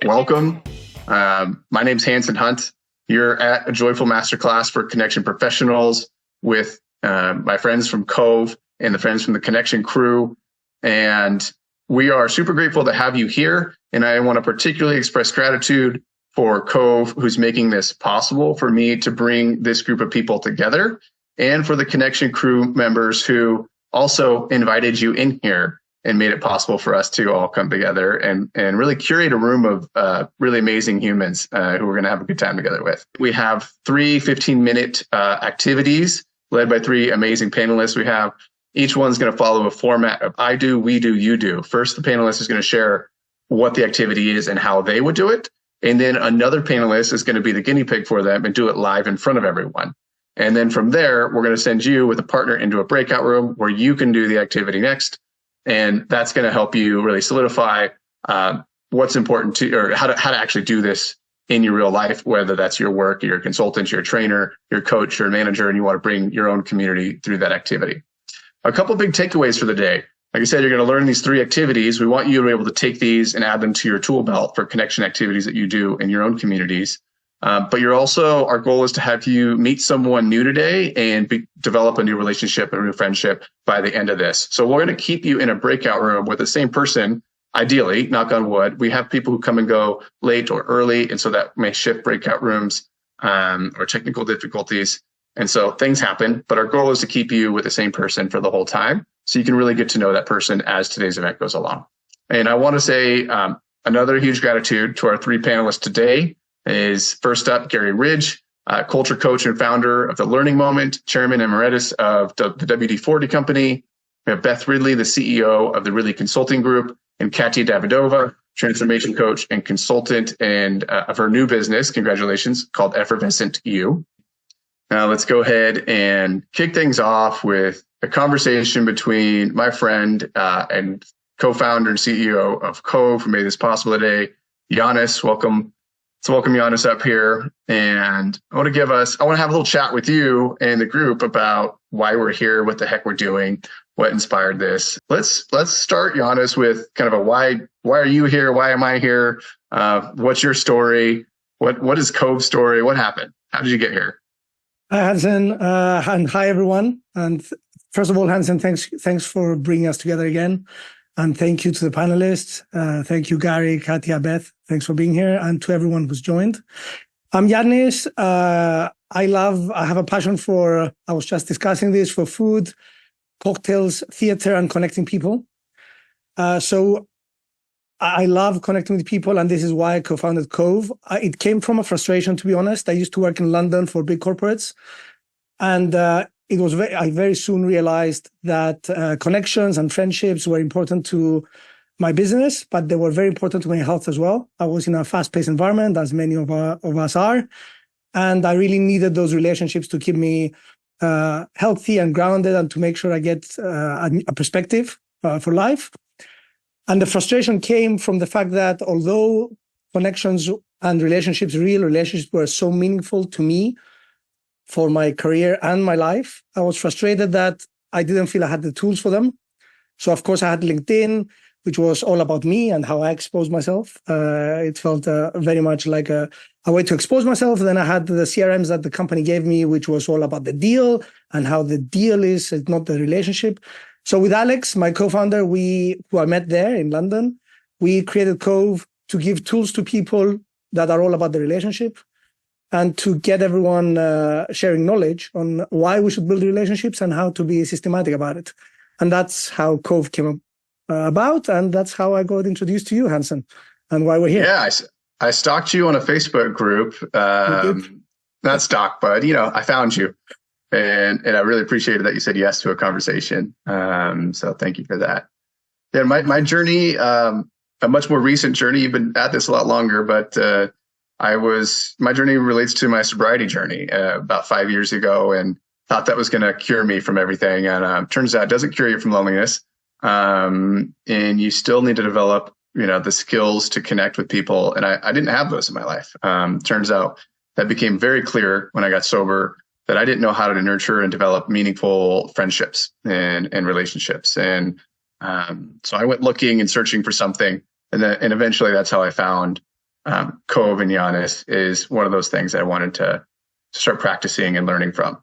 welcome. My name's Hansen Hunt. You're at a Joyful Masterclass for Connection Professionals with my friends from Covve and the friends from the Connection crew. And we are super grateful to have you here. And I want to particularly express gratitude for Covve, who's making this possible for me to bring this group of people together, and for the Connection crew members who also invited you in here and made it possible for us to all come together and really curate a room of really amazing humans who we're going to have a good time together with. We have 3 15-minute activities led by 3 amazing panelists. We have each one's going to follow a format of I do, we do, you do. First, the panelist is going to share what the activity is and how they would do it. And then another panelist is going to be the guinea pig for them and do it live in front of everyone. And then from there, we're going to send you with a partner into a breakout room where you can do the activity next. And that's going to help you really solidify what's important to, or how to actually do this in your real life, whether that's your work, your consultant, your trainer, your coach, your manager, and you want to bring your own community through that activity. A couple of big takeaways for the day. Like I said, you're going to learn these 3 activities. We want you to be able to take these and add them to your tool belt for connection activities that you do in your own communities. But you're also, our goal is to have you meet someone new today and develop a new relationship and a new friendship by the end of this. So we're going to keep you in a breakout room with the same person, ideally, knock on wood. We have people who come and go late or early, and so that may shift breakout rooms or technical difficulties. And so things happen, but our goal is to keep you with the same person for the whole time so you can really get to know that person as today's event goes along. And I want to say another huge gratitude to our 3 panelists today is first up, Garry Ridge, culture coach and founder of The Learning Moment, chairman emeritus of the WD-40 company. We have Beth Ridley, the CEO of the Ridley Consulting Group, and Katya Davydova, transformation coach and consultant and of her new business, congratulations, called Effervescent You. Now let's go ahead and kick things off with a conversation between my friend and co-founder and CEO of Covve, who made this possible today, Giannis. Welcome. So welcome Giannis up here. And I want to have a little chat with you and the group about why we're here, what the heck we're doing, what inspired this. Let's start, Giannis, with kind of a why are you here? Why am I here? What's your story? What is Covve's story? What happened? How did you get here? Hi, Hansen, and hi, everyone. And first of all, Hansen, thanks for bringing us together again. And thank you to the panelists. Thank you, Garry, Katya, Beth. Thanks for being here. And to everyone who's joined. I'm Giannis. I have a passion for, I was just discussing this, for food, cocktails, theater, and connecting people. So I love connecting with people, and this is why I co-founded Covve. It came from a frustration, to be honest. I used to work in London for big corporates, and I very soon realized that connections and friendships were important to my business, but they were very important to my health as well. I was in a fast-paced environment, as many of us are, and I really needed those relationships to keep me healthy and grounded, and to make sure I get a perspective for life. And the frustration came from the fact that although connections and real relationships were so meaningful to me for my career and my life, I was frustrated that I didn't feel I had the tools for them. So of course I had LinkedIn, which was all about me and how I exposed myself. It felt very much like a way to expose myself. Then I had the CRMs that the company gave me, which was all about the deal and how the deal is, it's not the relationship. So with Alex, my co-founder, who I met there in London, we created Covve to give tools to people that are all about the relationship and to get everyone sharing knowledge on why we should build relationships and how to be systematic about it. And that's how Covve came about, and that's how I got introduced to you, Hansen, and why we're here. Yeah, I stalked you on a Facebook group. Not stalked, but I found you. And I really appreciated that you said yes to a conversation. So thank you for that. Yeah, my journey, a much more recent journey. You've been at this a lot longer, but my journey relates to my sobriety journey about 5 years ago, and thought that was going to cure me from everything. And turns out it doesn't cure you from loneliness. And you still need to develop, the skills to connect with people. And I didn't have those in my life. Turns out that became very clear when I got sober, that I didn't know how to nurture and develop meaningful friendships and relationships. And so I went looking and searching for something. And eventually that's how I found Covve and Giannis is one of those things I wanted to start practicing and learning from.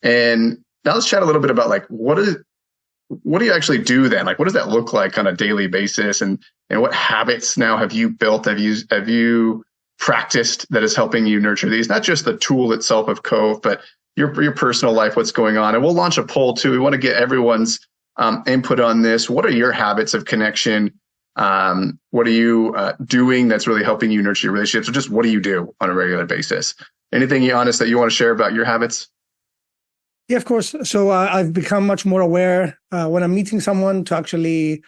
And now let's chat a little bit about like, what do you actually do then? Like, what does that look like on a daily basis? And what habits now have you built? Have you practiced that is helping you nurture these? Not just the tool itself of Covve, but your personal life, what's going on. And we'll launch a poll too. We want to get everyone's input on this. What are your habits of connection? What are you doing that's really helping you nurture your relationships? Or just what do you do on a regular basis? Anything, Giannis, that you want to share about your habits? Yeah, of course. So I've become much more aware when I'm meeting someone to actually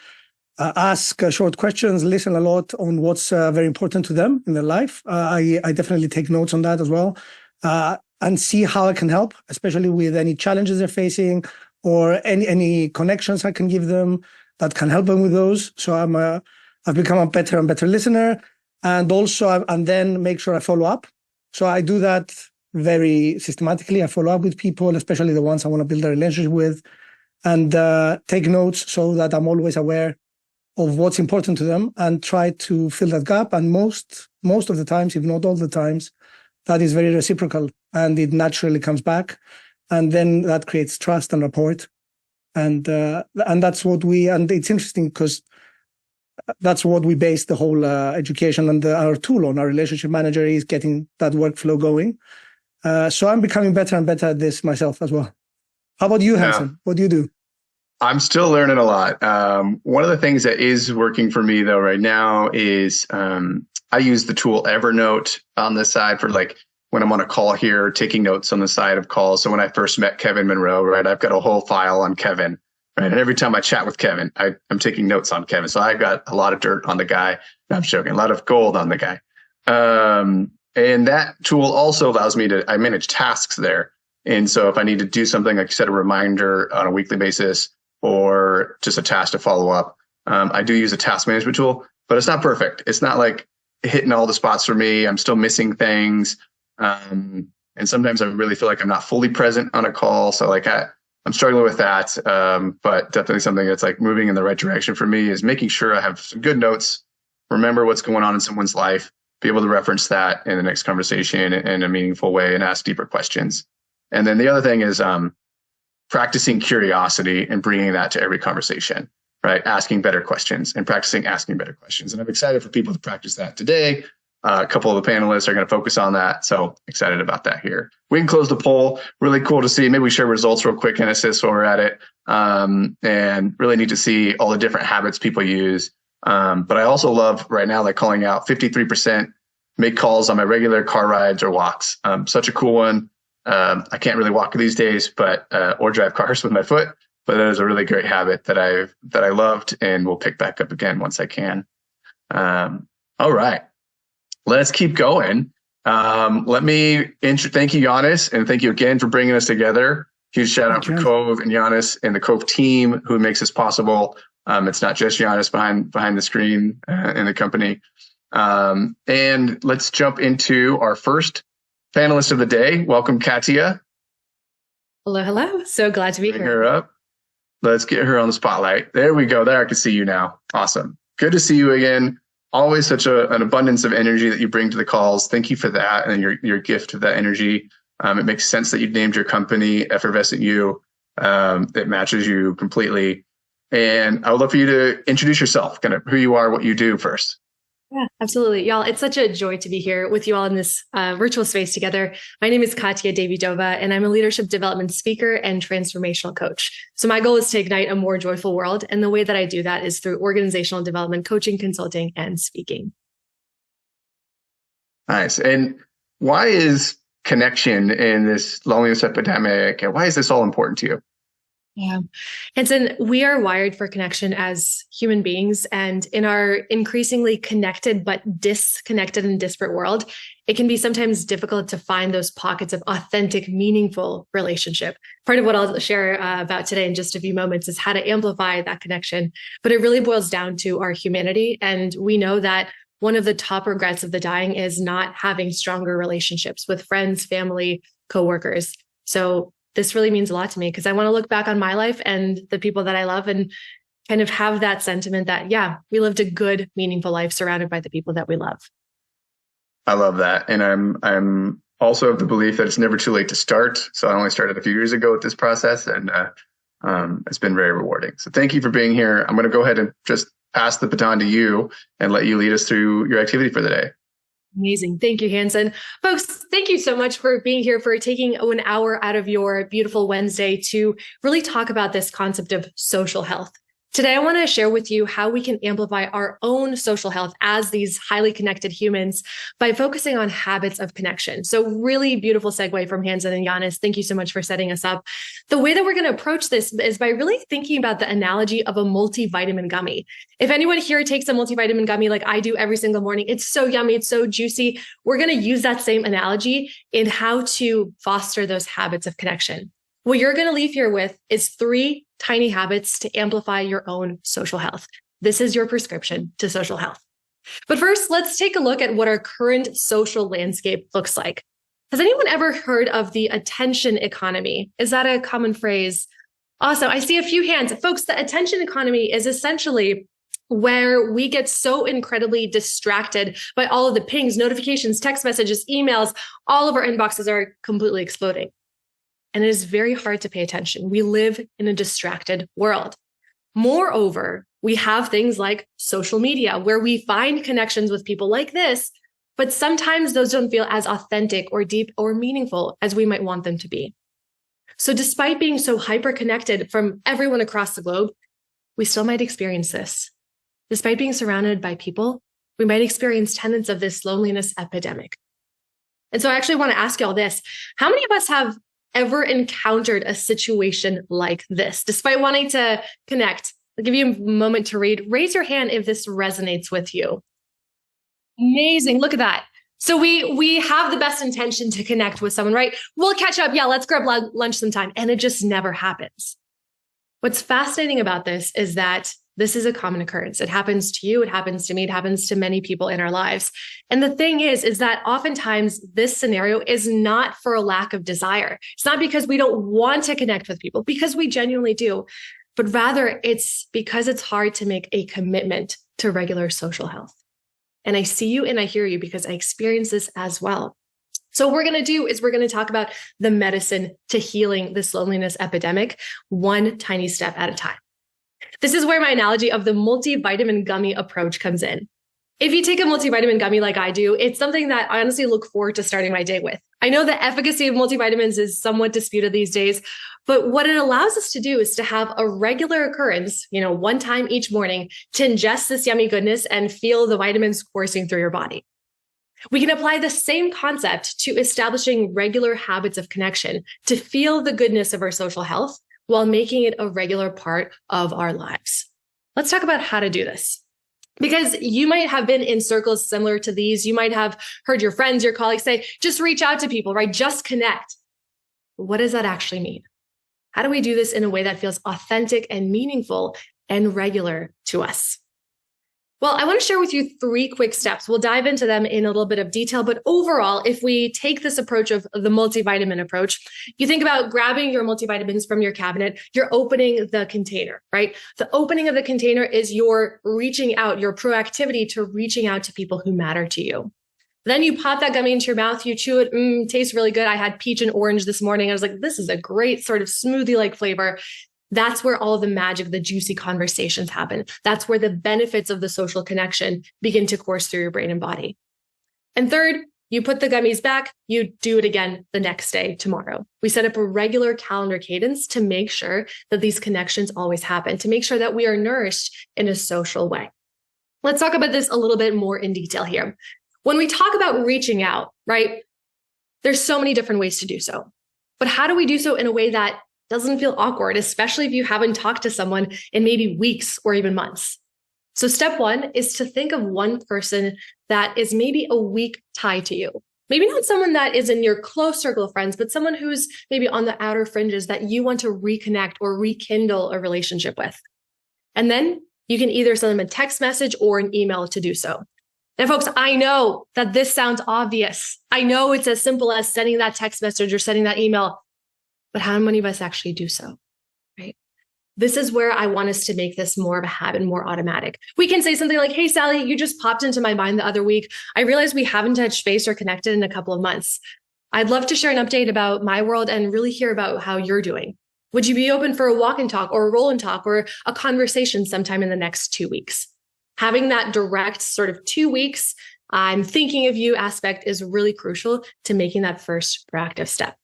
ask short questions, listen a lot on what's very important to them in their life. I definitely take notes on that as well, and see how I can help, especially with any challenges they're facing or any connections I can give them that can help them with those. So I've become a better and better listener, and also and then make sure I follow up. So I do that very systematically. I follow up with people, especially the ones I want to build a relationship with, and take notes so that I'm always aware of what's important to them and try to fill that gap. And most of the times, if not all the times, that is very reciprocal and it naturally comes back. And then that creates trust and rapport. And that's what and it's interesting because that's what we base the whole education and our tool on. Our relationship manager is getting that workflow going. So I'm becoming better and better at this myself as well. How about you, Hansen? What do you do? I'm still learning a lot. One of the things that is working for me though right now is I use the tool Evernote on the side for like when I'm on a call here, taking notes on the side of calls. So when I first met Kevin Monroe, right, I've got a whole file on Kevin, right? And every time I chat with Kevin, I'm taking notes on Kevin. So I got a lot of dirt on the guy. No, I'm joking, a lot of gold on the guy. And that tool also allows me I manage tasks there. And so if I need to do something, like set a reminder on a weekly basis or just a task to follow up, I do use a task management tool, but it's not perfect. It's not like hitting all the spots for me. I'm still missing things. And sometimes I really feel like I'm not fully present on a call. So like I'm struggling with that. But definitely something that's like moving in the right direction for me is making sure I have some good notes, remember what's going on in someone's life, be able to reference that in the next conversation in a meaningful way and ask deeper questions. And then the other thing is practicing curiosity and bringing that to every conversation, right? Asking better questions and practicing asking better questions. And I'm excited for people to practice that today. A couple of the panelists are going to focus on that. So excited about that here. We can close the poll. Really cool to see. Maybe we share results real quick, Genesis, while we're at it. And really neat to see all the different habits people use. But I also love right now, like calling out 53% make calls on my regular car rides or walks. Such a cool one. I can't really walk these days, but or drive cars with my foot. But that is a really great habit that I loved and will pick back up again once I can. All right. Let's keep going. Let me thank you, Giannis, and thank you again for bringing us together. Huge shout out for Covve and Giannis and the Covve team who makes this possible. It's not just Giannis behind the screen in the company. And let's jump into our first panelist of the day. Welcome, Katya. Hello, hello. So glad to be Bring here. her up. Let's get her on the spotlight. There we go. There, I can see you now. Awesome. Good to see you again. Always such an abundance of energy that you bring to the calls. Thank you for that and your gift of that energy. It makes sense that you named your company Effervescent You. It matches you completely. And I would love for you to introduce yourself, kind of who you are, what you do first. Yeah, absolutely. Y'all, it's such a joy to be here with you all in this virtual space together. My name is Katya Davydova, and I'm a leadership development speaker and transformational coach. So my goal is to ignite a more joyful world. And the way that I do that is through organizational development, coaching, consulting, and speaking. Nice. And why is connection in this loneliness epidemic, and why is this all important to you? Yeah. Hansen, we are wired for connection as human beings. And in our increasingly connected but disconnected and disparate world, it can be sometimes difficult to find those pockets of authentic, meaningful relationship. Part of what I'll share about today in just a few moments is how to amplify that connection. But it really boils down to our humanity. And we know that one of the top regrets of the dying is not having stronger relationships with friends, family, coworkers. So this really means a lot to me because I want to look back on my life and the people that I love and kind of have that sentiment that, yeah, we lived a good, meaningful life surrounded by the people that we love. I love that. And I'm also of the belief that it's never too late to start. So I only started a few years ago with this process, and it's been very rewarding. So thank you for being here. I'm going to go ahead and just pass the baton to you and let you lead us through your activity for the day. Amazing. Thank you, Hansen. Folks, thank you so much for being here, for taking an hour out of your beautiful Wednesday to really talk about this concept of social health. Today, I want to share with you how we can amplify our own social health as these highly connected humans by focusing on habits of connection. So really beautiful segue from Hansen and Giannis. Thank you so much for setting us up. The way that we're going to approach this is by really thinking about the analogy of a multivitamin gummy. If anyone here takes a multivitamin gummy like I do every single morning, it's so yummy, it's so juicy. We're going to use that same analogy in how to foster those habits of connection. What you're going to leave here with is 3 tiny habits to amplify your own social health. This is your prescription to social health. But first, let's take a look at what our current social landscape looks like. Has anyone ever heard of the attention economy? Is that a common phrase? Awesome. I see a few hands. Folks, the attention economy is essentially where we get so incredibly distracted by all of the pings, notifications, text messages, emails. All of our inboxes are completely exploding. And it is very hard to pay attention. We live in a distracted world. Moreover, we have things like social media where we find connections with people like this, but sometimes those don't feel as authentic or deep or meaningful as we might want them to be. So despite being so hyper-connected from everyone across the globe, we still might experience this. Despite being surrounded by people, we might experience tenets of this loneliness epidemic. And so I actually want to ask y'all this. How many of us have ever encountered a situation like this? Despite wanting to connect, I'll give you a moment to read. Raise your hand if this resonates with you. Amazing. Look at that. So we have the best intention to connect with someone, right? We'll catch up. Yeah, let's grab lunch sometime. And it just never happens. What's fascinating about this is that this is a common occurrence. It happens to you. It happens to me. It happens to many people in our lives. And the thing is that oftentimes this scenario is not for a lack of desire. It's not because we don't want to connect with people, because we genuinely do, but rather it's because it's hard to make a commitment to regular social health. And I see you and I hear you because I experience this as well. So what we're going to do is we're going to talk about the medicine to healing this loneliness epidemic, one tiny step at a time. This is where my analogy of the multivitamin gummy approach comes in. If you take a multivitamin gummy like I do, it's something that I honestly look forward to starting my day with. I know the efficacy of multivitamins is somewhat disputed these days, but what it allows us to do is to have a regular occurrence, one time each morning, to ingest this yummy goodness and feel the vitamins coursing through your body. We can apply the same concept to establishing regular habits of connection to feel the goodness of our social health while making it a regular part of our lives. Let's talk about how to do this. Because you might have been in circles similar to these. You might have heard your friends, your colleagues say, just reach out to people, right? Just connect. What does that actually mean? How do we do this in a way that feels authentic and meaningful and regular to us? Well, I want to share with you 3 quick steps. We'll dive into them in a little bit of detail, but overall, if we take this approach of the multivitamin approach, you think about grabbing your multivitamins from your cabinet, you're opening the container, right? The opening of the container is your reaching out, your proactivity to reaching out to people who matter to you. Then you pop that gummy into your mouth, you chew it, tastes really good. I had peach and orange this morning. I was like, this is a great sort of smoothie-like flavor. That's where all the magic, the juicy conversations happen. That's where the benefits of the social connection begin to course through your brain and body. And third, you put the gummies back, you do it again the next day, tomorrow. We set up a regular calendar cadence to make sure that these connections always happen, to make sure that we are nourished in a social way. Let's talk about this a little bit more in detail here. When we talk about reaching out, right, there's so many different ways to do so. But how do we do so in a way that doesn't feel awkward, especially if you haven't talked to someone in maybe weeks or even months? So step 1 is to think of one person that is maybe a weak tie to you. Maybe not someone that is in your close circle of friends, but someone who's maybe on the outer fringes that you want to reconnect or rekindle a relationship with. And then you can either send them a text message or an email to do so. And folks, I know that this sounds obvious. I know it's as simple as sending that text message or sending that email. But how many of us actually do so, right? This is where I want us to make this more of a habit, more automatic. We can say something like, hey, Sally, you just popped into my mind the other week. I realized we haven't touched base or connected in a couple of months. I'd love to share an update about my world and really hear about how you're doing. Would you be open for a walk and talk or a roll and talk or a conversation sometime in the next 2 weeks? Having that direct sort of 2 weeks, I'm thinking of you aspect is really crucial to making that first proactive step.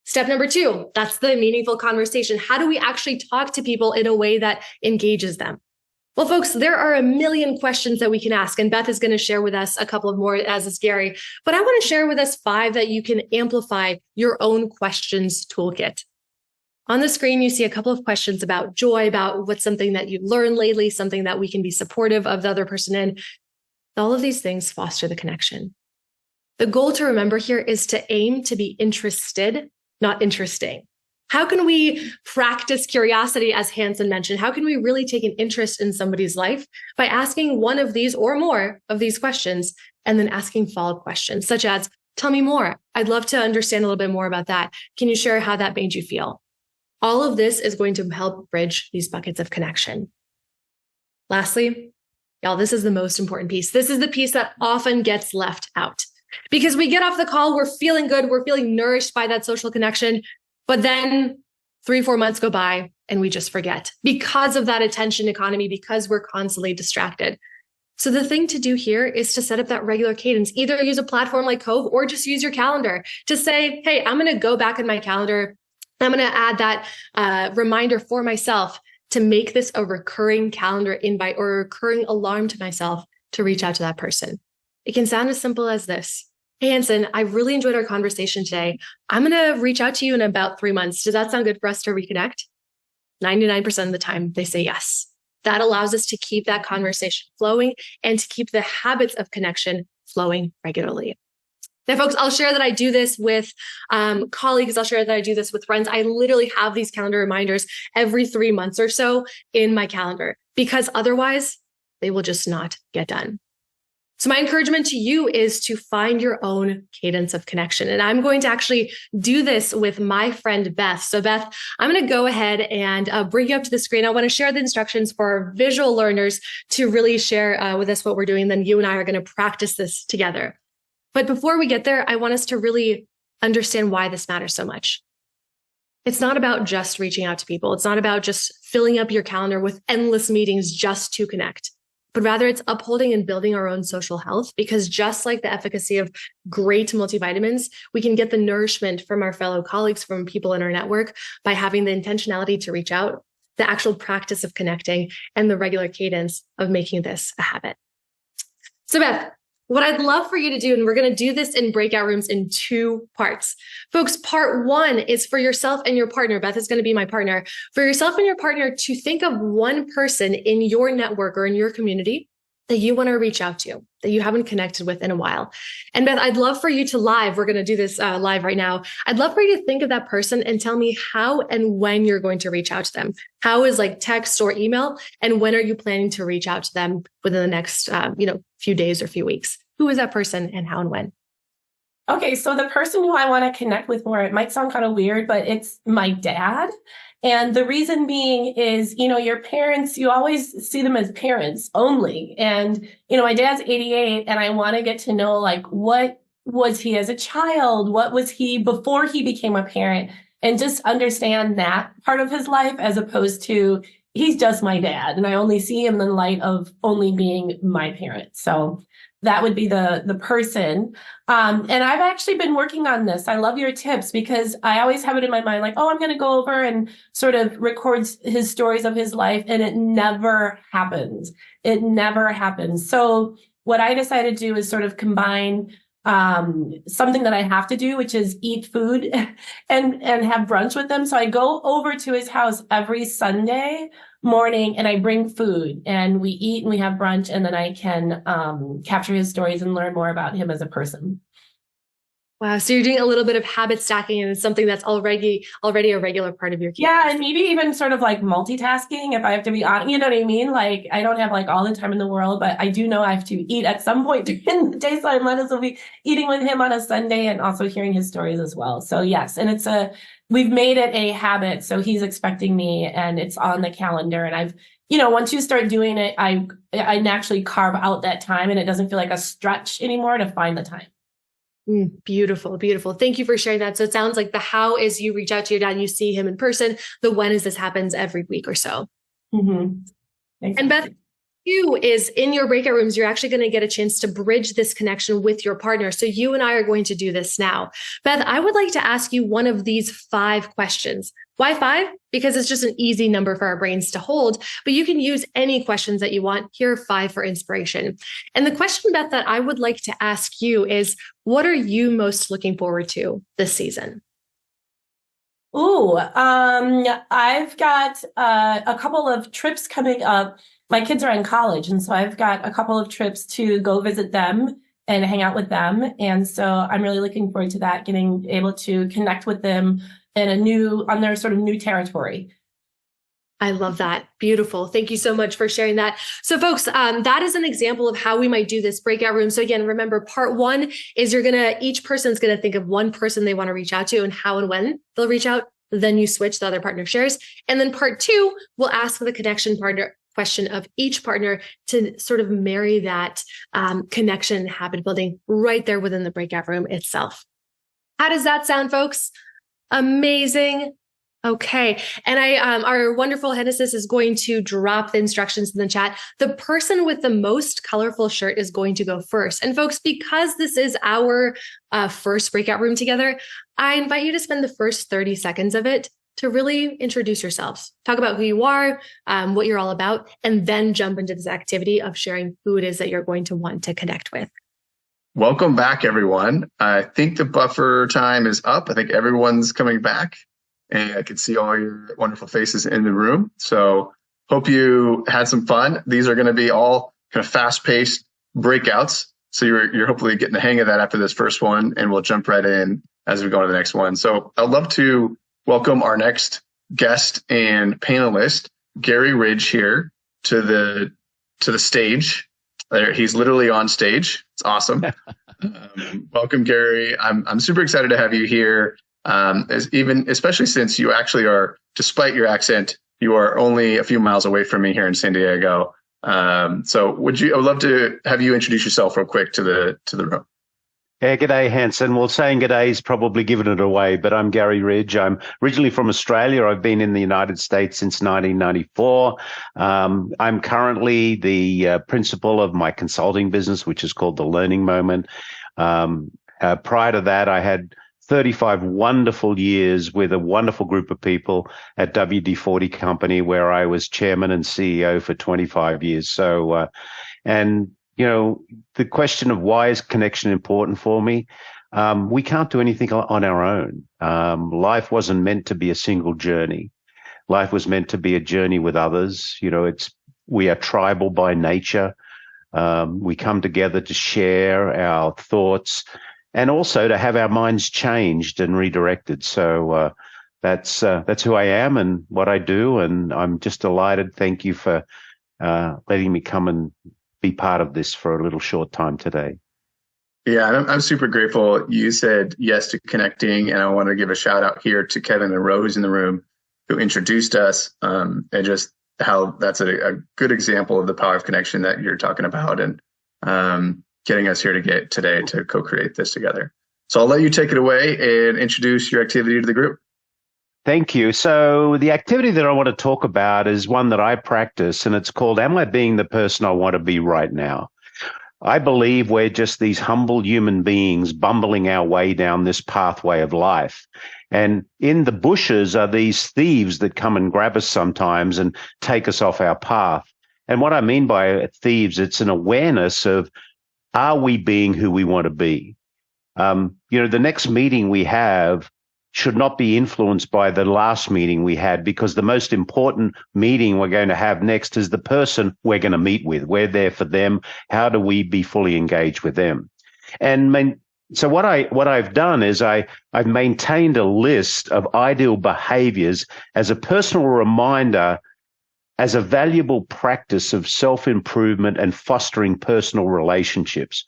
Step number 2, that's the meaningful conversation. How do we actually talk to people in a way that engages them? Well, folks, there are a million questions that we can ask, and Beth is going to share with us a couple of more, as is Garry. But I want to share with us 5 that you can amplify your own questions toolkit. On the screen, you see a couple of questions about joy, about what's something that you learned lately, something that we can be supportive of the other person in. All of these things foster the connection. The goal to remember here is to aim to be interested, not interesting. How can we practice curiosity, as Hansen mentioned? How can we really take an interest in somebody's life? By asking one of these or more of these questions, and then asking follow-up questions, such as, tell me more. I'd love to understand a little bit more about that. Can you share how that made you feel? All of this is going to help bridge these buckets of connection. Lastly, y'all, this is the most important piece. This is the piece that often gets left out. Because we get off the call, we're feeling good, we're feeling nourished by that social connection, but then 3-4 months go by and we just forget because of that attention economy, because we're constantly distracted. So the thing to do here is to set up that regular cadence. Either use a platform like Covve or just use your calendar to say, hey, I'm going to go back in my calendar. I'm going to add that reminder for myself to make this a recurring calendar invite or a recurring alarm to myself to reach out to that person. It can sound as simple as this. Hey, Hansen, I really enjoyed our conversation today. I'm going to reach out to you in about 3 months. Does that sound good for us to reconnect? 99% of the time, they say yes. That allows us to keep that conversation flowing and to keep the habits of connection flowing regularly. Now, folks, I'll share that I do this with colleagues. I'll share that I do this with friends. I literally have these calendar reminders every 3 months or so in my calendar because otherwise they will just not get done. So my encouragement to you is to find your own cadence of connection. And I'm going to actually do this with my friend, Beth. So Beth, I'm going to go ahead and bring you up to the screen. I want to share the instructions for our visual learners to really share with us what we're doing. Then you and I are going to practice this together. But before we get there, I want us to really understand why this matters so much. It's not about just reaching out to people. It's not about just filling up your calendar with endless meetings just to connect. But rather it's upholding and building our own social health, because just like the efficacy of great multivitamins, we can get the nourishment from our fellow colleagues, from people in our network by having the intentionality to reach out, the actual practice of connecting, and the regular cadence of making this a habit. So Beth, what I'd love for you to do, and we're going to do this in breakout rooms in 2 parts. Folks, part 1 is for yourself and your partner. Beth is going to be my partner. For yourself and your partner to think of one person in your network or in your community that you want to reach out to, that you haven't connected with in a while. And Beth, I'd love for you to we're going to do this live right now. I'd love for you to think of that person and tell me how and when you're going to reach out to them. How is like text or email? And when are you planning to reach out to them within the next, few days or few weeks? Who is that person and how and when? Okay, so the person who I want to connect with more, it might sound kind of weird, but it's my dad. And the reason being is, your parents, you always see them as parents only. And, my dad's 88 and I want to get to know, what was he as a child? What was he before he became a parent? And just understand that part of his life as opposed to he's just my dad. And I only see him in the light of only being my parent. So that would be the person. And I've actually been working on this. I love your tips because I always have it in my mind, I'm going to go over and sort of record his stories of his life. And it never happens. It never happens. So what I decided to do is sort of combine something that I have to do, which is eat food and have brunch with them. So I go over to his house every Sunday morning and I bring food and we eat and we have brunch, and then I can capture his stories and learn more about him as a person. Wow. So you're doing a little bit of habit stacking, and it's something that's already a regular part of your cadence. Yeah. And maybe even sort of multitasking, if I have to be honest, you know what I mean? I don't have all the time in the world, but I do know I have to eat at some point during the day. So I might as well be eating with him on a Sunday and also hearing his stories as well. So yes. And it's we've made it a habit. So he's expecting me and it's on the calendar. And I've, once you start doing it, I naturally carve out that time and it doesn't feel like a stretch anymore to find the time. Beautiful, beautiful. Thank you for sharing that. So it sounds like the how is you reach out to your dad and you see him in person. The when is this happens every week or so. Mm-hmm. Exactly. And Beth, you is in your breakout rooms, you're actually going to get a chance to bridge this connection with your partner. So you and I are going to do this now. Beth, I would like to ask you one of these 5 questions. Why 5? Because it's just an easy number for our brains to hold, but you can use any questions that you want. Here are 5 for inspiration. And the question, Beth, that I would like to ask you is, what are you most looking forward to this season? Ooh, I've got a couple of trips coming up. My kids are in college, and so I've got a couple of trips to go visit them and hang out with them. And so I'm really looking forward to that, getting able to connect with them on their sort of new territory. I love that. Beautiful. Thank you so much for sharing that. So folks, that is an example of how we might do this breakout room. So again, remember part 1 is each person's going to think of one person they want to reach out to and how and when they'll reach out. Then you switch, the other partner shares. And then part 2, we'll ask the connection partner question of each partner to sort of marry that connection and habit building right there within the breakout room itself. How does that sound, folks? Amazing. Okay. And our wonderful Hennessis is going to drop the instructions in the chat. The person with the most colorful shirt is going to go first. And folks, because this is our first breakout room together, I invite you to spend the first 30 seconds of it to really introduce yourselves, talk about who you are, what you're all about, and then jump into this activity of sharing who it is that you're going to want to connect with. Welcome back, everyone. I think the buffer time is up. I think everyone's coming back, and I can see all your wonderful faces in the room. So hope you had some fun. These are going to be all kind of fast-paced breakouts. So you're hopefully getting the hang of that after this first one, and we'll jump right in as we go to the next one. So I'd love to welcome our next guest and panelist, Garry Ridge, here to the stage. He's literally on stage. It's awesome. Welcome, Garry. I'm super excited to have you here. Especially since you actually are, despite your accent, you are only a few miles away from me here in San Diego. So I would love to have you introduce yourself real quick to the room. Yeah, g'day, Hansen. Well, saying g'day is probably giving it away, but I'm Garry Ridge. I'm originally from Australia. I've been in the United States since 1994. I'm currently the principal of my consulting business, which is called The Learning Moment. Prior to that, I had 35 wonderful years with a wonderful group of people at WD-40 Company, where I was chairman and CEO for 25 years. So, the question of why is connection important for me? We can't do anything on our own. Life wasn't meant to be a single journey. Life was meant to be a journey with others. We are tribal by nature. We come together to share our thoughts and also to have our minds changed and redirected. So that's who I am and what I do. And I'm just delighted. Thank you for letting me come and be part of this for a little short time today. Yeah, I'm super grateful. You said yes to connecting, and I want to give a shout out here to Kevin and Rose in the room who introduced us, and just how that's a good example of the power of connection that you're talking about, and getting us here today to co-create this together. So I'll let you take it away and introduce your activity to the group. Thank you. So the activity that I want to talk about is one that I practice, and it's called, Am I Being the Person I Want to Be Right Now? I believe we're just these humble human beings bumbling our way down this pathway of life. And in the bushes are these thieves that come and grab us sometimes and take us off our path. And what I mean by thieves, it's an awareness of, are we being who we want to be? The next meeting we have should not be influenced by the last meeting we had, because the most important meeting we're going to have next is the person we're going to meet with. We're there for them. How do we be fully engaged with them? And so what I've done is I've maintained a list of ideal behaviors as a personal reminder, as a valuable practice of self-improvement and fostering personal relationships.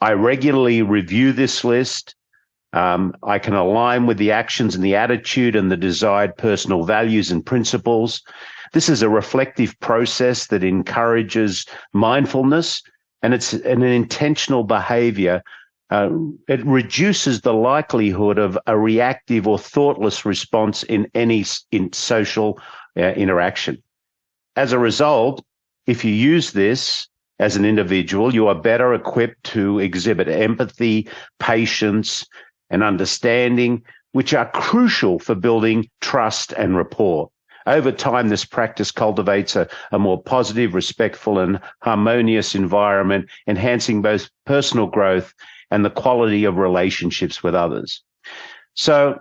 I regularly review this list. I can align with the actions and the attitude and the desired personal values and principles. This is a reflective process that encourages mindfulness, and it's an intentional behavior. It reduces the likelihood of a reactive or thoughtless response in any social interaction. As a result, if you use this as an individual, you are better equipped to exhibit empathy, patience, and understanding, which are crucial for building trust and rapport. Over time, this practice cultivates a more positive, respectful, and harmonious environment, enhancing both personal growth and the quality of relationships with others. So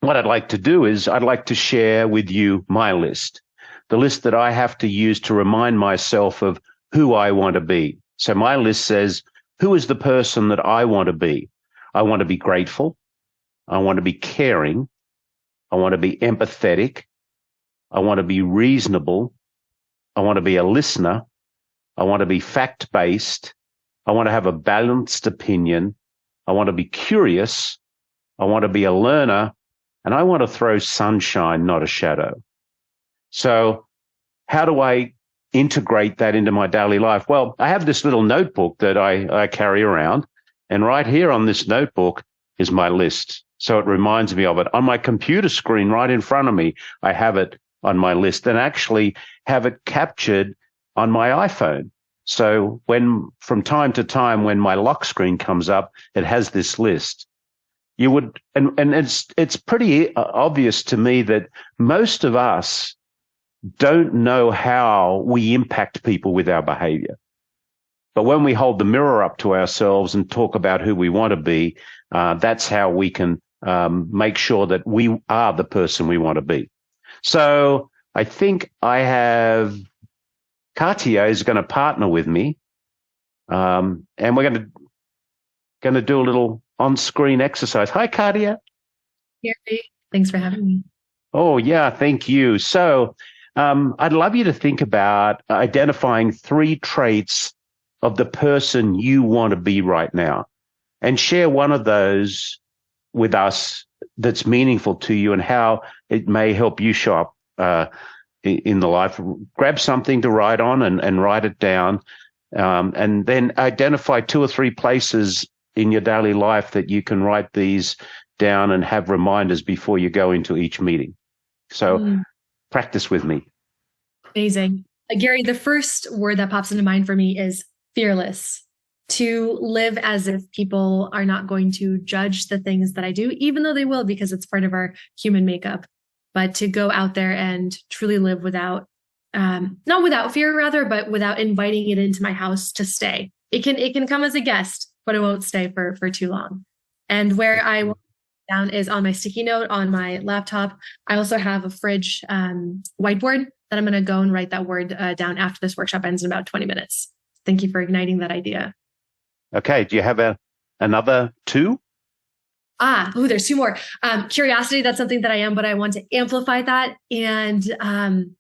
what I'd like to do is I'd like to share with you my list, the list that I have to use to remind myself of who I want to be. So my list says, who is the person that I want to be? I want to be grateful. I want to be caring. I want to be empathetic. I want to be reasonable. I want to be a listener. I want to be fact-based. I want to have a balanced opinion. I want to be curious. I want to be a learner. And I want to throw sunshine, not a shadow. So how do I integrate that into my daily life? Well, I have this little notebook that I carry around. And right here on this notebook is my list. So it reminds me of it. On my computer screen right in front of me, I have it on my list, and actually have it captured on my iPhone. So when, from time to time, when my lock screen comes up, it has this list. You would, and it's pretty obvious to me that most of us don't know how we impact people with our behavior. But when we hold the mirror up to ourselves and talk about who we want to be, that's how we can make sure that we are the person we want to be. So I think I have Katya is going to partner with me, and we're going to do a little on-screen exercise. Hi, Katya. Gary, thanks for having me. Oh, yeah, thank you. So I'd love you to think about identifying 3 traits of the person you want to be right now, and share one of those with us that's meaningful to you and how it may help you show up in the life. Grab something to write on and write it down, and then identify 2 or 3 places in your daily life that you can write these down and have reminders before you go into each meeting. So practice with me. Amazing. Gary, the first word that pops into mind for me is fearless. To live as if people are not going to judge the things that I do, even though they will, because it's part of our human makeup. But to go out there and truly live without, not without fear, rather, but without inviting it into my house to stay. It can come as a guest, but it won't stay for too long. And where I want down is on my sticky note on my laptop. I also have a fridge whiteboard that I'm going to go and write that word down after this workshop ends in about 20 minutes. Thank you for igniting that idea. Okay. Do you have another 2? There's 2 more. Curiosity, that's something that I am, but I want to amplify that, and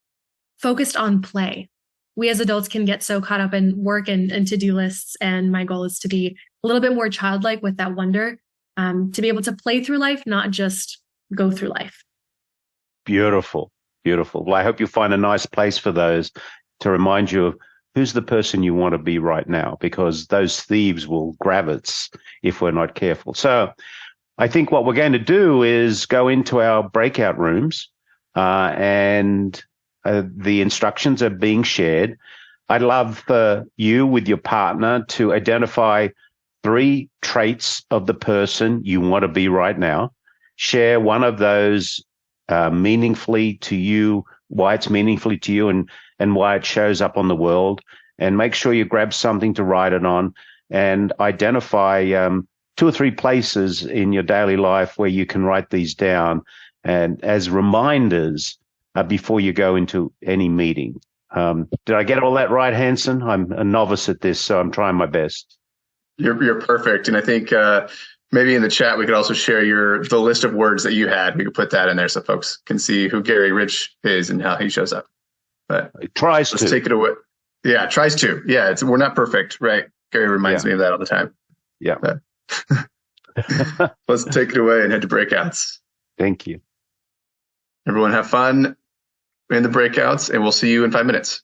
focused on play. We as adults can get so caught up in work and to-do lists, and my goal is to be a little bit more childlike with that wonder, to be able to play through life, not just go through life. Beautiful, beautiful. Well, I hope you find a nice place for those to remind you of who's the person you want to be right now, because those thieves will grab us if we're not careful. So I think what we're going to do is go into our breakout rooms, and the instructions are being shared. I'd love for you with your partner to identify 3 traits of the person you want to be right now. Share one of those meaningfully to you, why it's meaningfully to you, and why it shows up on the world. And make sure you grab something to write it on, and identify 2 or 3 places in your daily life where you can write these down, and as reminders before you go into any meeting. Did I get all that right, Hansen? I'm a novice at this, so I'm trying my best. You're perfect. And I think maybe in the chat, we could also share the list of words that you had. We could put that in there so folks can see who Garry Ridge is and how he shows up. But it tries let's to. Take it away. Yeah, tries to. Yeah, we're not perfect, right? Garry reminds me of that all the time. Yeah. Let's take it away and head to breakouts. Thank you. Everyone have fun in the breakouts, and we'll see you in 5 minutes.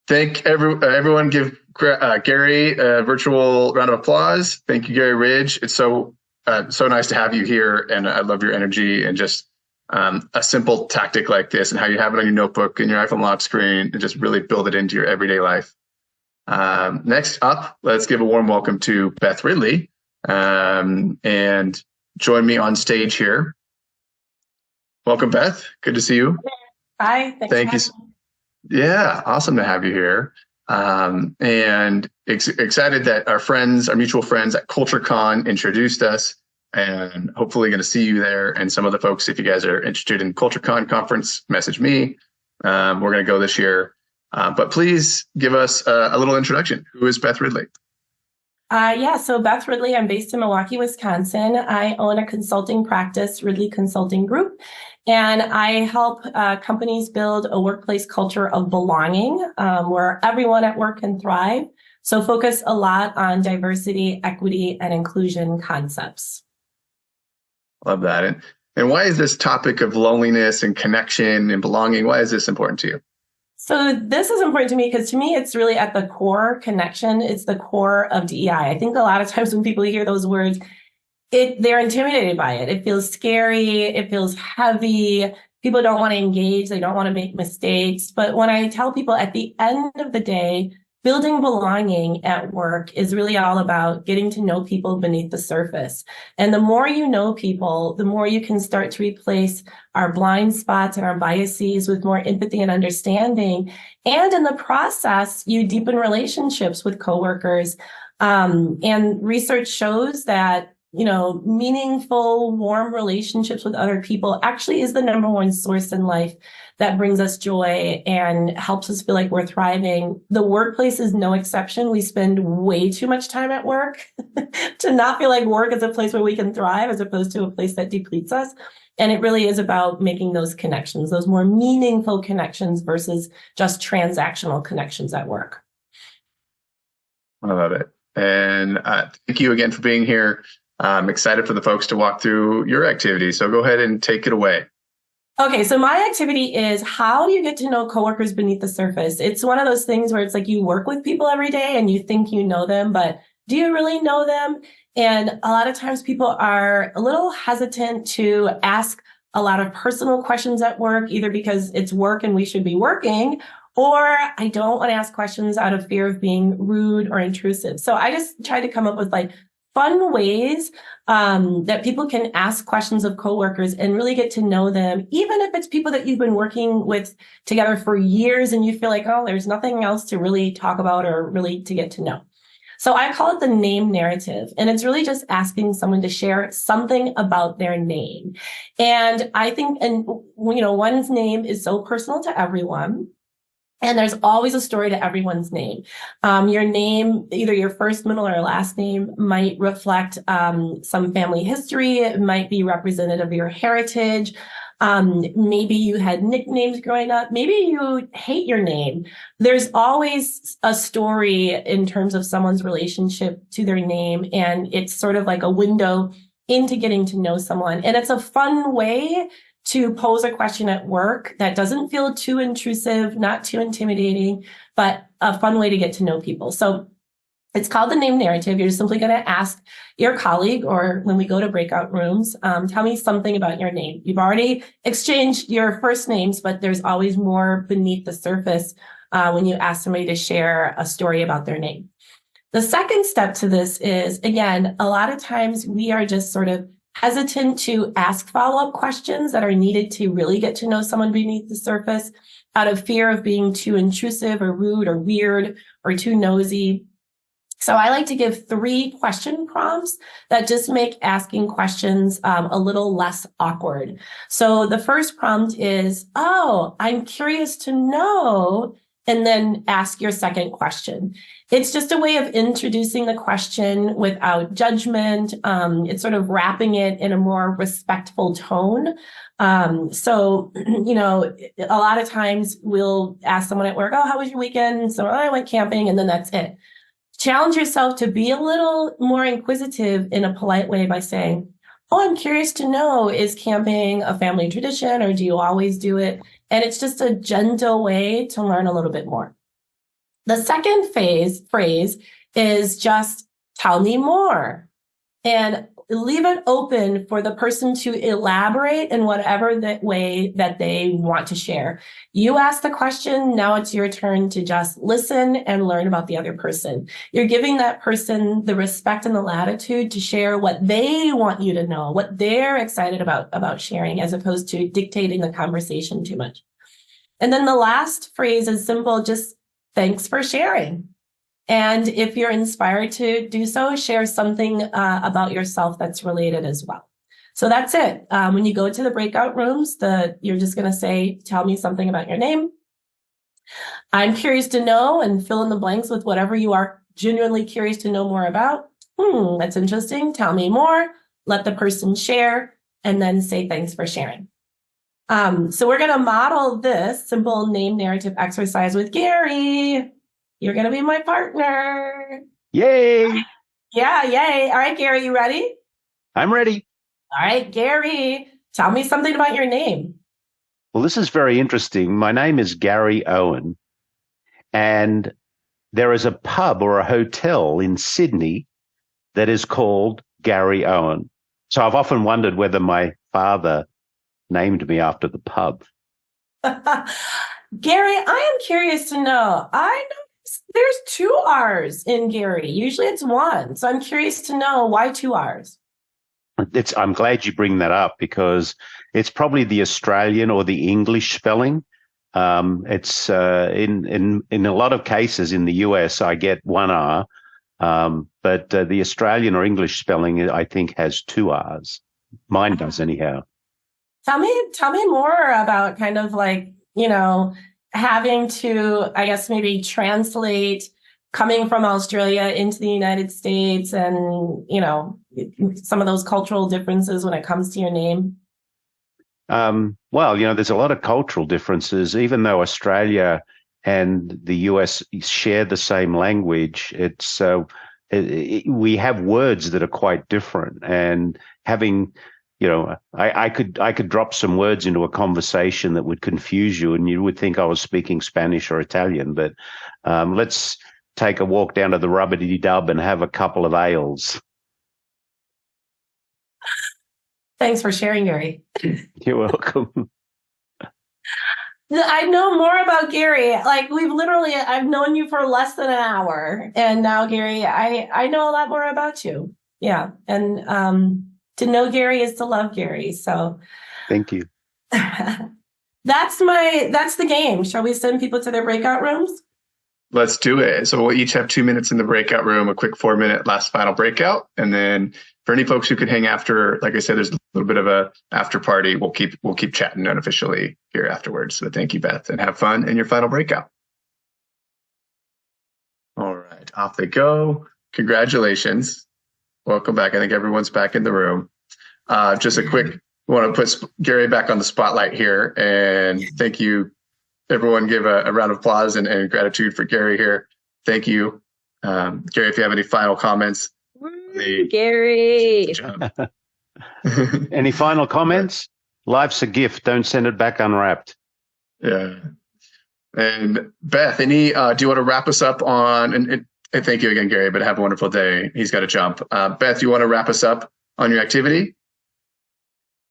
Thank everyone. Give Garry a virtual round of applause. Thank you, Garry Ridge. It's so nice to have you here, and I love your energy and just a simple tactic like this and how you have it on your notebook and your iPhone lock screen and just really build it into your everyday life. Next up, let's give a warm welcome to Beth Ridley and join me on stage here. Welcome, Beth. Good to see you. Hi. Thank you. Yeah, awesome to have you here. And excited that our mutual friends at CultureCon introduced us, and hopefully going to see you there. And some of the folks, if you guys are interested in CultureCon conference, message me. We're going to go this year. But please give us a little introduction. Who is Beth Ridley? So Beth Ridley, I'm based in Milwaukee, Wisconsin. I own a consulting practice, Ridley Consulting Group, and I help companies build a workplace culture of belonging where everyone at work can thrive. So focus a lot on diversity, equity, and inclusion concepts. Love that. And why is this topic of loneliness and connection and belonging, why is this important to you? So this is important to me because to me, it's really at the core connection. It's the core of DEI. I think a lot of times when people hear those words, they're intimidated by it. It feels scary. It feels heavy. People don't want to engage. They don't want to make mistakes. But when I tell people at the end of the day, building belonging at work is really all about getting to know people beneath the surface. And the more you know people, the more you can start to replace our blind spots and our biases with more empathy and understanding. And in the process, you deepen relationships with coworkers. And research shows that meaningful, warm relationships with other people actually is the number one source in life that brings us joy and helps us feel like we're thriving. The workplace is no exception. We spend way too much time at work to not feel like work is a place where we can thrive as opposed to a place that depletes us. And it really is about making those connections, those more meaningful connections versus just transactional connections at work. I love it. And thank you again for being here. I'm excited for the folks to walk through your activity. So go ahead and take it away. Okay, so my activity is how do you get to know coworkers beneath the surface? It's one of those things where it's like you work with people every day and you think you know them, but do you really know them? And a lot of times people are a little hesitant to ask a lot of personal questions at work, either because it's work and we should be working, or I don't want to ask questions out of fear of being rude or intrusive. So I just try to come up with fun ways that people can ask questions of coworkers and really get to know them, even if it's people that you've been working with together for years and you feel like, oh, there's nothing else to really talk about or really to get to know. So I call it the name narrative, and it's really just asking someone to share something about their name. And I think, one's name is so personal to everyone. And there's always a story to everyone's name. Your name, either your first, middle, or last name, might reflect some family history. It might be representative of your heritage. Maybe you had nicknames growing up. Maybe you hate your name. There's always a story in terms of someone's relationship to their name. And it's sort of like a window into getting to know someone. And it's a fun way to pose a question at work that doesn't feel too intrusive, not too intimidating, but a fun way to get to know people. So it's called the name narrative. You're simply going to ask your colleague, or when we go to breakout rooms, tell me something about your name. You've already exchanged your first names, but there's always more beneath the surface when you ask somebody to share a story about their name. The second step to this is, again, a lot of times we are just sort of hesitant to ask follow-up questions that are needed to really get to know someone beneath the surface out of fear of being too intrusive or rude or weird or too nosy. So I like to give 3 question prompts that just make asking questions a little less awkward. So the first prompt is, oh, I'm curious to know, and then ask your second question. It's just a way of introducing the question without judgment. It's sort of wrapping it in a more respectful tone. So, a lot of times we'll ask someone at work, oh, how was your weekend? So I went camping, and then that's it. challenge yourself to be a little more inquisitive in a polite way by saying, oh, I'm curious to know, is camping a family tradition or do you always do it? And it's just a gentle way to learn a little bit more. The second phrase is just tell me more, and leave it open for the person to elaborate in whatever the way that they want to share. You ask the question, now it's your turn to just listen and learn about the other person. You're giving that person the respect and the latitude to share what they want you to know, what they're excited about sharing, as opposed to dictating the conversation too much. And then the last phrase is simple, just thanks for sharing. And if you're inspired to do so, share something about yourself that's related as well. So that's it. When you go to the breakout rooms, you're just going to say, tell me something about your name. I'm curious to know, and fill in the blanks with whatever you are genuinely curious to know more about. That's interesting. Tell me more. Let the person share, and then say thanks for sharing. So we're going to model this simple name narrative exercise with Garry. You're going to be my partner. Yay! Yeah, yay. All right, Garry, you ready? I'm ready. All right, Garry, tell me something about your name. Well, this is very interesting. My name is Garry Owen, and there is a pub or a hotel in Sydney that is called Garry Owen. So I've often wondered whether my father named me after the pub. Garry, I am curious to know. I know there's 2 R's in Garry. Usually it's 1. So I'm curious to know, why 2 R's? I'm glad you bring that up, because it's probably the Australian or the English spelling. It's in a lot of cases in the US, I get 1 R, but the Australian or English spelling, I think, has 2 R's. Mine does anyhow. Tell me more about kind of like, having to, I guess, maybe translate coming from Australia into the United States, and, some of those cultural differences when it comes to your name. Well, there's a lot of cultural differences. Even though Australia and the US share the same language, we have words that are quite different. And having, I could drop some words into a conversation that would confuse you, and you would think I was speaking Spanish or Italian. But let's take a walk down to the Rubbity-Dub and have a couple of ales. Thanks for sharing, Garry. You're welcome. I know more about Garry. Like, I've known you for less than an hour. And now, Garry, I know a lot more about you. Yeah. And to know Garry is to love Garry. So thank you. That's the game. Shall we send people to their breakout rooms? Let's do it. So we'll each have 2 minutes in the breakout room, a quick 4-minute last final breakout. And then for any folks who could hang after, like I said, there's a little bit of a after party. We'll keep chatting unofficially here afterwards. So thank you, Beth, and have fun in your final breakout. All right, off they go. Congratulations. Welcome back. I think everyone's back in the room. Just a quick, we want to put Garry back on the spotlight here, and thank you. Everyone give a round of applause and gratitude for Garry here. Thank you. Garry, if you have any final comments. Garry. Any final comments? Life's a gift. Don't send it back unwrapped. Yeah. And Beth, do you want to wrap us up on, and thank you again, Garry, but have a wonderful day. He's got to jump. Beth, you want to wrap us up on your activity?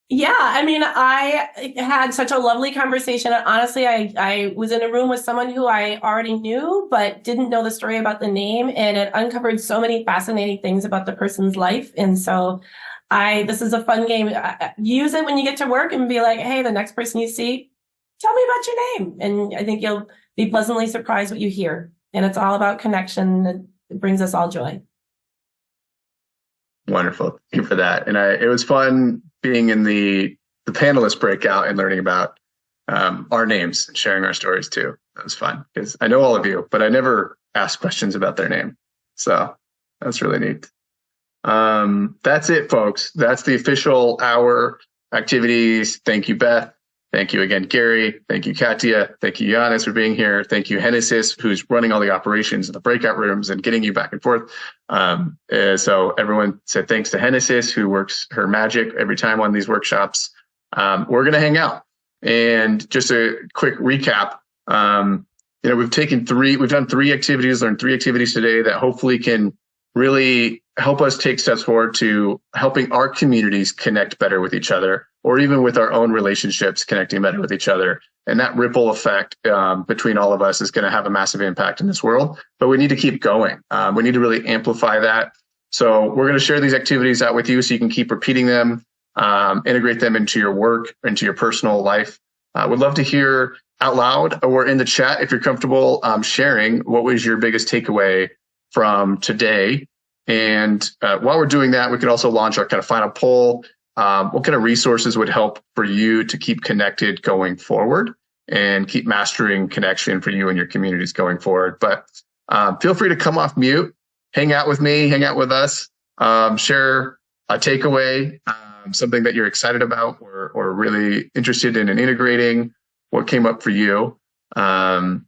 Yeah, I mean, I had such a lovely conversation. Honestly, I was in a room with someone who I already knew, but didn't know the story about the name, and it uncovered so many fascinating things about the person's life. And so this is a fun game. Use it when you get to work and be like, hey, the next person you see, tell me about your name. And I think you'll be pleasantly surprised what you hear. And it's all about connection. It brings us all joy. Wonderful. Thank you for that. And it was fun being in the panelist breakout and learning about our names and sharing our stories too. That was fun because I know all of you, but I never ask questions about their name. So that's really neat. That's it, folks. That's the official hour activities. Thank you, Beth. Thank you again, Garry. Thank you, Katya. Thank you, Giannis, for being here. Thank you, Hennesis, who's running all the operations in the breakout rooms and getting you back and forth. So everyone said thanks to Hennesis, who works her magic every time on these workshops. We're going to hang out. And just a quick recap. We've done 3 activities, learned 3 activities today that hopefully can really help us take steps forward to helping our communities connect better with each other, or even with our own relationships, connecting better with each other. And that ripple effect between all of us is going to have a massive impact in this world, but we need to keep going. We need to really amplify that. So we're going to share these activities out with you so you can keep repeating them, integrate them into your work, into your personal life. Would love to hear out loud or in the chat, if you're comfortable sharing, what was your biggest takeaway from today. And while we're doing that, we could also launch our kind of final poll. What kind of resources would help for you to keep connected going forward and keep mastering connection for you and your communities going forward? But feel free to come off mute, hang out with me, hang out with us, share a takeaway, something that you're excited about or really interested in and integrating, what came up for you. And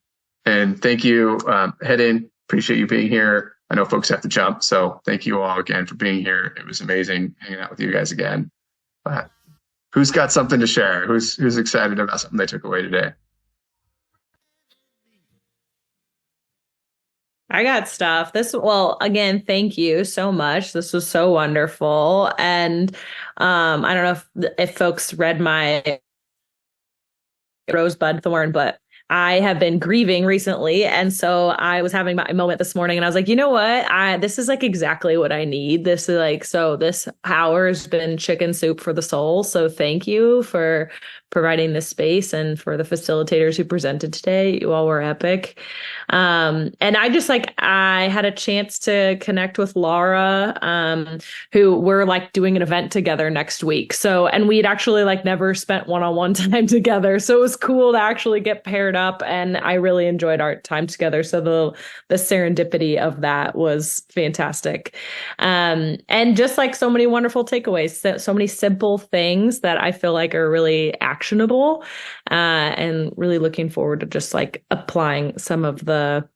thank you, Hedin. Appreciate you being here. I know folks have to jump, so thank you all again for being here. It was amazing hanging out with you guys again. But who's got something to share? Who's excited about something they took away today? I got stuff. Again, thank you so much. This was so wonderful. And I don't know if folks read my Rosebud Thorn, but I have been grieving recently. And so I was having my moment this morning and I was like, you know what? This is like exactly what I need. This is like, so this hour has been chicken soup for the soul. So thank you for providing this space and for the facilitators who presented today. You all were epic. And I had a chance to connect with Laura, who we're like doing an event together next week. So, and we'd actually like never spent one-on-one time together. So it was cool to actually get paired up and I really enjoyed our time together. So the serendipity of that was fantastic. And just like so many wonderful takeaways, so many simple things that I feel like are really actionable, and really looking forward to just like applying some of the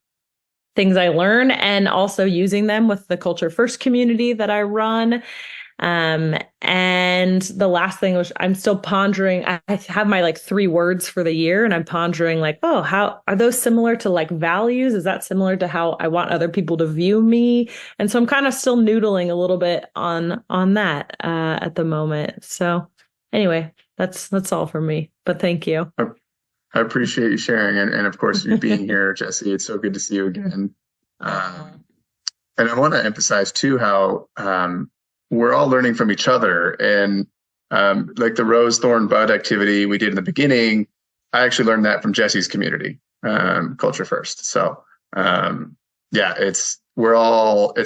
things I learn and also using them with the Culture First community that I run. And the last thing was I'm still pondering. I have my like 3 words for the year and I'm pondering like, oh, how are those similar to like values? Is that similar to how I want other people to view me? And so I'm kind of still noodling a little bit on that, at the moment. So anyway, that's all for me, but thank you. I appreciate you sharing and of course you being here, Jesse. It's so good to see you again. And I want to emphasize too how we're all learning from each other. And like the Rose, Thorn, Bud activity we did in the beginning, I actually learned that from Jesse's community, Culture First. So it's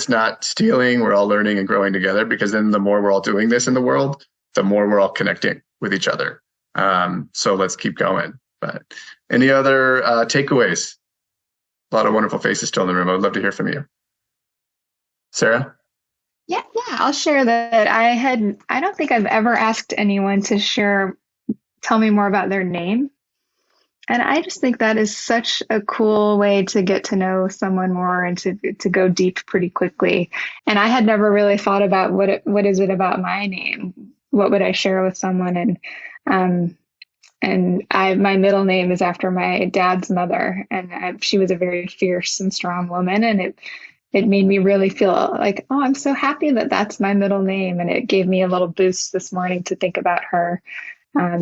not stealing, we're all learning and growing together, because then the more we're all doing this in the world, the more we're all connecting with each other. So let's keep going. But any other takeaways? A lot of wonderful faces still in the room. I would love to hear from you. Sarah? Yeah, I'll share that. I don't think I've ever asked anyone to tell me more about their name. And I just think that is such a cool way to get to know someone more and to go deep pretty quickly. And I had never really thought about what is it about my name? What would I share with someone? And my middle name is after my dad's mother, and she was a very fierce and strong woman, and it made me really feel like, oh, I'm so happy that that's my middle name, and it gave me a little boost this morning to think about her.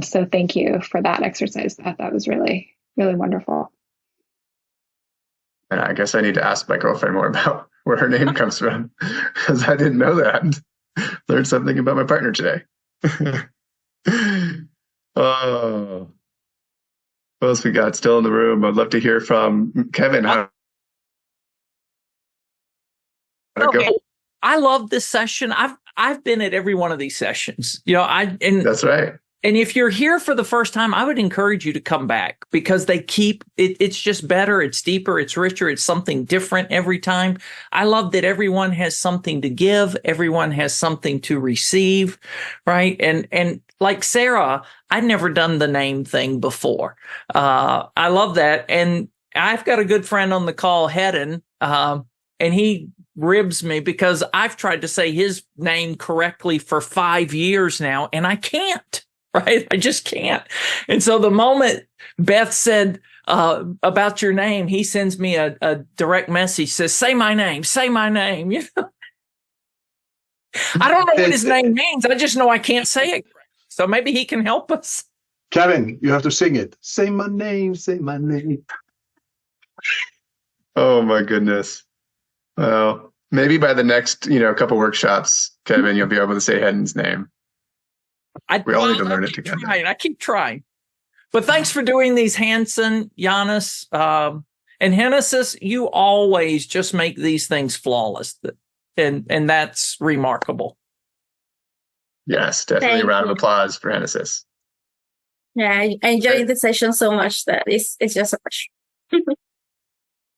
So thank you for that exercise. That was really, really wonderful. And I guess I need to ask my girlfriend more about where her name comes from, because I didn't know that. Learned something about my partner today. Oh, what else we got still in the room? I'd love to hear from Kevin. Okay. I love this session. I've been at every one of these sessions. That's right. And if you're here for the first time, I would encourage you to come back because they keep it. It's just better. It's deeper. It's richer. It's something different every time. I love that everyone has something to give. Everyone has something to receive. Right. And like Sarah, I'd never done the name thing before. I love that. And I've got a good friend on the call, Hedden, and he ribs me because I've tried to say his name correctly for 5 years now, and I can't. Right? I just can't. And so the moment Beth said about your name, he sends me a direct message, says, say my name, say my name. You know? I don't know what his name means. I just know I can't say it. So maybe he can help us. Kevin, you have to sing it. Say my name, say my name. Oh my goodness. Well, maybe by the next, couple workshops, Kevin, you'll be able to say Hedden's name. We all need to learn it together. I keep trying. But thanks for doing these, Hansen, Giannis, and Hennessus. You always just make these things flawless. And that's remarkable. Yes, definitely Thank a round you. of applause for Hennessus. Yeah, I enjoyed the session so much that it's just so much.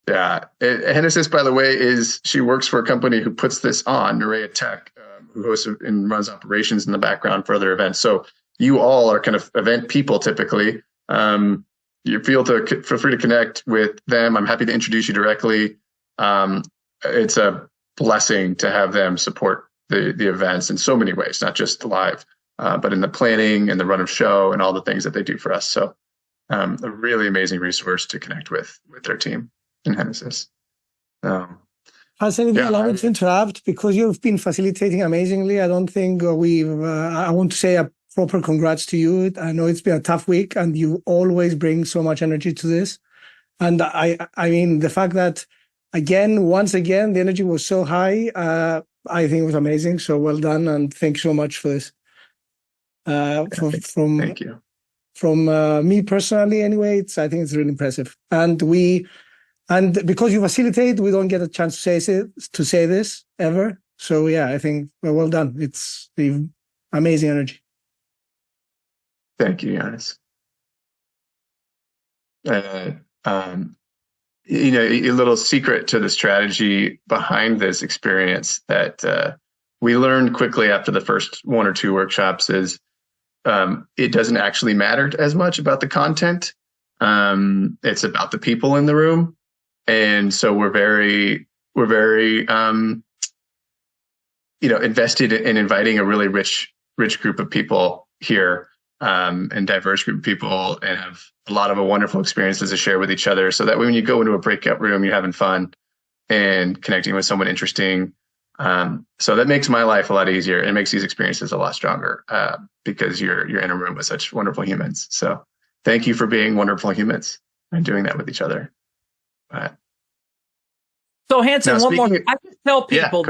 Yeah. Hennessus, by the way, she works for a company who puts this on, Nerea Tech, who hosts and runs operations in the background for other events. So you all are kind of event people typically. You feel free to connect with them. I'm happy to introduce you directly. It's a blessing to have them support the events in so many ways, not just live, but in the planning and the run of show and all the things that they do for us. So a really amazing resource to connect with their team in Hennessus. Hansen, if you allow me to interrupt, because you've been facilitating amazingly, I don't think I want to say a proper congrats to you. I know it's been a tough week and you always bring so much energy to this. And I mean, the fact that once again, the energy was so high, I think it was amazing. So well done. And thank you so much for this. Thank you. From me personally, anyway, I think it's really impressive. And because you facilitate, we don't get a chance to say this ever. So yeah, I think well done. It's the amazing energy. Thank you, Giannis. A little secret to the strategy behind this experience that we learned quickly after the first 1 or 2 workshops is it doesn't actually matter as much about the content. It's about the people in the room. And so we're very invested in inviting a really rich group of people here, and diverse group of people, and have a lot of wonderful experiences to share with each other. So that when you go into a breakout room, you're having fun and connecting with someone interesting. So that makes my life a lot easier. It makes these experiences a lot stronger because you're in a room with such wonderful humans. So thank you for being wonderful humans and doing that with each other. So Hansen, Now, one more. I can tell people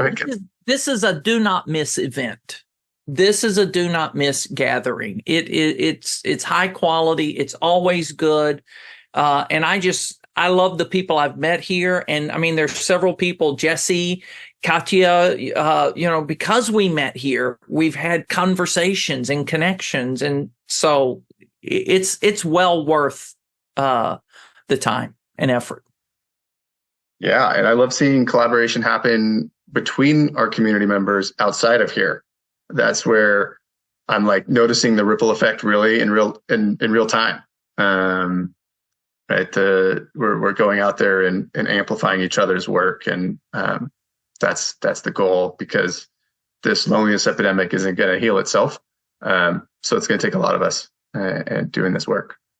this is a do not miss event. This is a do not miss gathering. It's high quality. It's always good. And I love the people I've met here. And I mean, there's several people, Jesse, Katya, because we met here, we've had conversations and connections. And so it's well worth the time and effort. Yeah. And I love seeing collaboration happen between our community members outside of here. That's where I'm like noticing the ripple effect really in real time. Right. We're going out there and amplifying each other's work. And that's the goal, because this loneliness epidemic isn't going to heal itself. So it's going to take a lot of us doing this work.